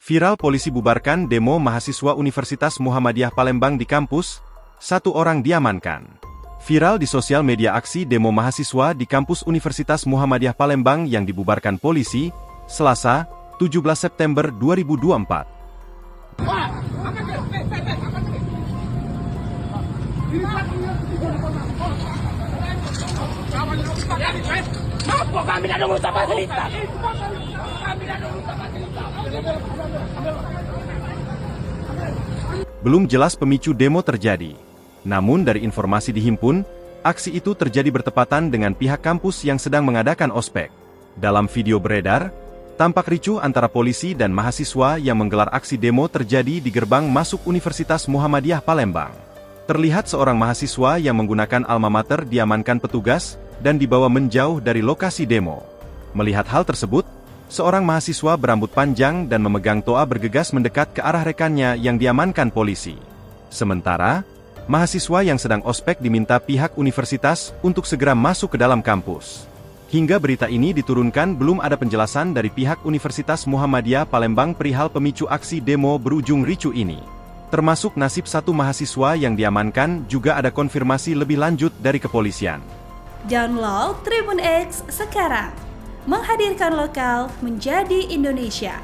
Viral polisi bubarkan demo mahasiswa Universitas Muhammadiyah Palembang di kampus, 1 orang diamankan. Viral di sosial media aksi demo mahasiswa di kampus Universitas Muhammadiyah Palembang yang dibubarkan polisi, Selasa, 17 September 2024. Belum jelas pemicu demo terjadi. Namun dari informasi dihimpun, aksi itu terjadi bertepatan dengan pihak kampus yang sedang mengadakan ospek. Dalam video beredar, tampak ricuh antara polisi dan mahasiswa yang menggelar aksi demo terjadi di gerbang masuk Universitas Muhammadiyah Palembang. Terlihat seorang mahasiswa yang menggunakan alma mater diamankan petugas dan dibawa menjauh dari lokasi demo. Melihat hal tersebut, seorang mahasiswa berambut panjang dan memegang toa bergegas mendekat ke arah rekannya yang diamankan polisi. Sementara, mahasiswa yang sedang ospek diminta pihak universitas untuk segera masuk ke dalam kampus. Hingga berita ini diturunkan belum ada penjelasan dari pihak Universitas Muhammadiyah Palembang perihal pemicu aksi demo berujung ricuh ini. Termasuk nasib 1 mahasiswa yang diamankan juga ada konfirmasi lebih lanjut dari kepolisian. Download Tribun X sekarang, menghadirkan lokal menjadi Indonesia.